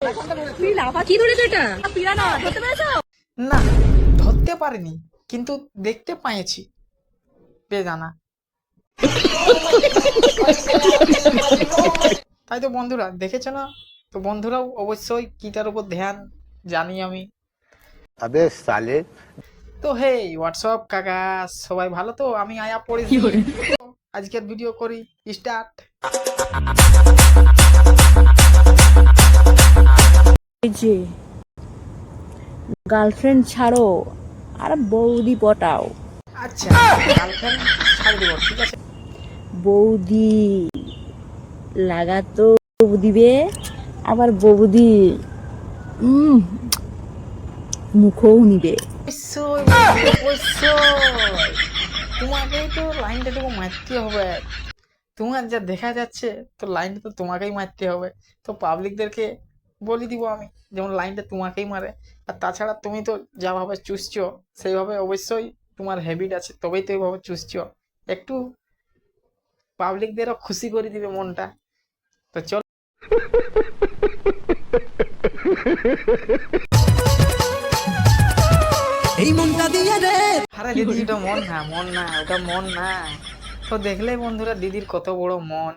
কি ধরেছো এটা? পিরানা ধরতে পেরেছো? না, ধরতে পারিনি, কিন্তু দেখতে পেয়েছি বেজানা। তাই তো বন্ধুরা, দেখেছো না? তো বন্ধুরাও অবশ্যই কিটার উপর ধ্যান, জানি আমি। अबे साले। তো হে হোয়াটসঅ্যাপ কাকা, সবাই ভালো তো? আমি আয়া পড়েছি, আজকের ভিডিও করি স্টার্ট। এই যে গার্লফ্রেন্ড ছাড়ো আর বৌদি পটাও। আচ্ছা, গার্লফ্রেন্ড ছাড় দিব, ঠিক আছে। বৌদি লাগাতো দিবে, আবার বৌদি মুখও নিবে। অবশ্যই বন্ধু, অবশ্যই তোমাকেই তো লাইনটা টুকু মারতে হবে। তোমার যা দেখা যাচ্ছে, তো লাইনটা তো তোমাকেই মারতে হবে। তো পাবলিকদেরকে বলে দিব আমি, যেমন লাইনটা তোমাকেই মারে। আর তাছাড়া তুমি তো যা ভাবে চুষছো, সেইভাবে অবশ্যই তোমার হ্যাবিট আছে, তবেই তো এইভাবে চুষছো। একটু পাবলিকদেরও খুশি করে দিবে মনটা। তো চল। এই মনটা দিয়ে রে। আরে দিদি, ওটা মন না, মন না, ওটা মন না। তো দেখলে বন্ধুরা দিদির কত বড় মন,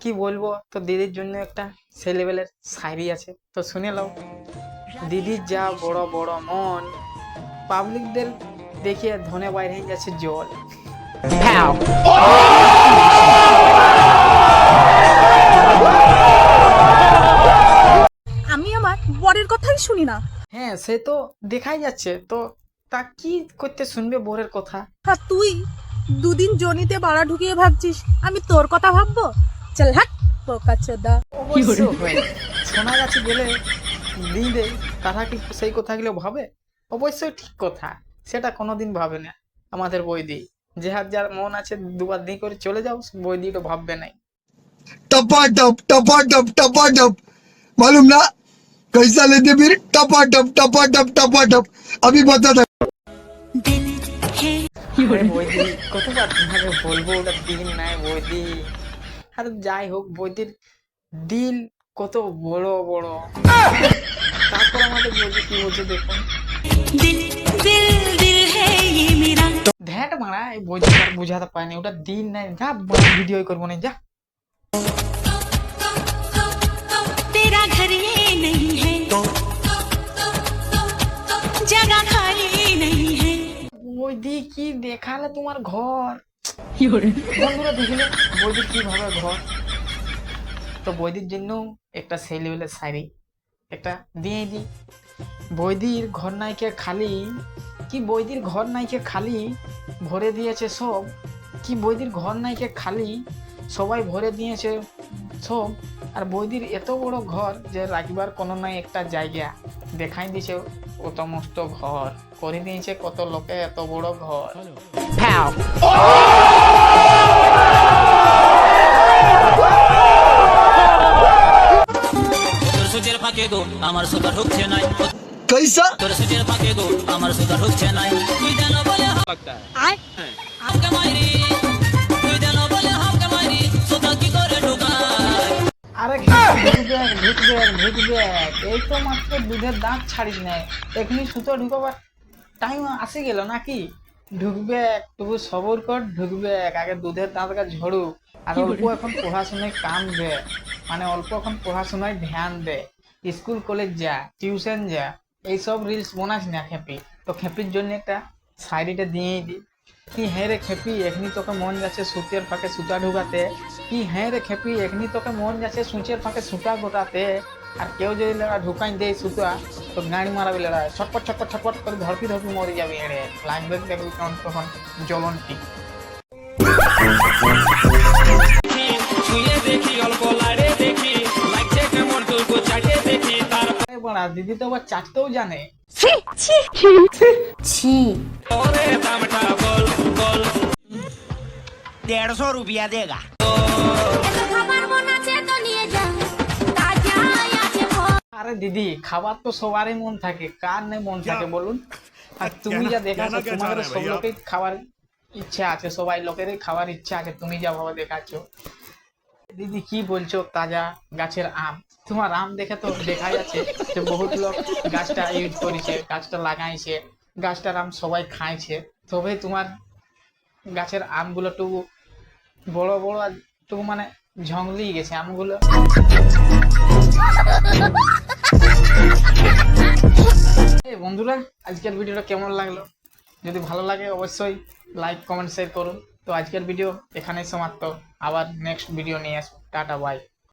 কি বলবো। তো দিদির জন্য একটা সেই লেভেলের শায়রি আছে, তো শুনে নাও। দিদির যা বড় বড় মন, পাবলিকদের দেখে ধনে বাইরে হয়ে যাচ্ছে জল। আমি আমার বরের কথাই শুনি না। হ্যাঁ, সে তো দেখাই যাচ্ছে। তো তা কি করতে শুনবে বোরের কথা? আর তুই দুদিন জনিতে বাড়া ঢুকিয়ে ভাবছিস আমি তোর কথা ভাববো? চল হাট বোকাচোদা। অবশ্যই শোনা যাচ্ছে বলে দিই দেয়, তারা কি সেই কথাগুলো ভাবে? অবশ্যই ঠিক কথা, সেটা কোনোদিন ভাবে না আমাদের বৈদি। যে হাত যার মন আছে দুবার দিন করে চলে যাও, বৈদি তো ভাববে নাই। टपाटप टपाटप टपाटप मालूम ना कैसा लेते फिर टपाटप टपाटप टपाटप अभी बता था। আরে বৈদি, কতবার তোমাকে বলবো ওটা দিন নাই বৈদি। আর যাই হোক, বৈদির দিল কত বড় বড়। তারপর আমাদের বৈদি কি বলছে দেখুন। ধ্যাট মারা, এই বৈদি আর বুঝাতে পারেনি ওটা দিন নাই। যা ভিডিও করবো না, যা। तेरा घर ये नहीं है जगह खाली नहीं है। বৈদি কি দেখালে তোমার ঘর? বন্ধুরা দেখলে বৈদির কি ভাবে ঘর। তো বৈদির জন্য একটা সেই লেভেলের শাড়ি একটা দিয়ে দিই। বৈদির ঘর নাইকে খালি, কি বৈদির ঘর নাইকে খালি, ভরে দিয়েছে সব। কি বৈদির ঘর নাইকে খালি, সবাই ভরে দিয়েছে সব। আর বৈদির এত বড় ঘর যে রাখবার কোনো নাই একটা জায়গা। দেখাই দিয়েছে কত মস্ত ঘর, করে দিয়েছে কত লোকে এত বড় ঘর। তোর সুচের ফাঁকে গো আমার সুতা ঢুকছে নাই, कैसा তোর সুচের ফাঁকে গো আমার সুতা ঢুকছে নাই। তুই জানো বলে হামকে মাইরি, তুই জানো বলে হামকে মাইরি, সুতা কি করে ঢুকায়? আরে ঢুকবে ঢুকবে ঢুকবে, এই তো মাত্র দুধের দাঁত ছাড়িস নাই, এখনই সুতো ঢুকাবার টাইম আসে গেল নাকি? ঢুকবে, তবু সবর কর, ঢুকবে। আগে দুধের দাঁতটা ঝড়ুক। আর অল্প এখন পড়াশোনায় কান দে, মানে অল্প এখন পড়াশোনায় ধ্যান দে। স্কুল কলেজ যা, টিউশন যা, এইসব রিলস বানাস না খেপি। তো খেপির জন্য একটা শাড়িটা দিয়েই দি। কি হ্যাঁ রে খেপি, এখনি তোকে মন যাচ্ছে সুচের ফাঁকে সুতা ঢুকাতে। কি হ্যাঁ রে খেপি, এখনি তোকে মন যাচ্ছে সুচের ফাঁকে সুতা গোটাতে। আর কেউ যদি লেড়া ঢুকাই দেয় সুতা, তো গাড়ি মারাবে লেড়া, ছটপট ছটপট ছটপট করে ধরপি ধরপি মরে যাবে। এড়ে লাগবে দেখবি তখন জ্বলনটি। ছুঁয়ে দেখি অল্প লাড়ে দেখি, লাগছে কেমন তোর চাটে দেখি। তার বড়া দিদি তো আবার চাটতেও জানে। ছি, পরে দামটা বল বল। 150 रुपया देगा। আরে দিদি, খাবার তো সবারই মন থাকে, কার নেই মন থাকে বলুন? আর তুমি যা দেখাচ্ছ, তোমাদের সব লোকেই খাবার ইচ্ছা আছে, সবাই লোকেরই খাবার ইচ্ছা আছে, তুমি যা ভাবে দেখাচ্ছ। দিদি কি বলছো, তাজা গাছের আম তোমার আম দেখে তো দেখা যাচ্ছে যে বহুত লোক গাছটা ইউজ করেছে, গাছটা লাগাইছে, গাছটার আম সবাই খাইছে, তবে তোমার গাছের আমগুলো টুকু বড় বড় আর টুকু মানে ঝংলিয়ে গেছে আমগুলো। এই বন্ধুরা, আজকের ভিডিওটা কেমন লাগলো? যদি ভালো লাগে অবশ্যই লাইক কমেন্ট শেয়ার করুন। তো আজকের ভিডিও এখানেই সমাপ্ত, আবার নেক্সট ভিডিও নিয়ে আসবো। Tata bye.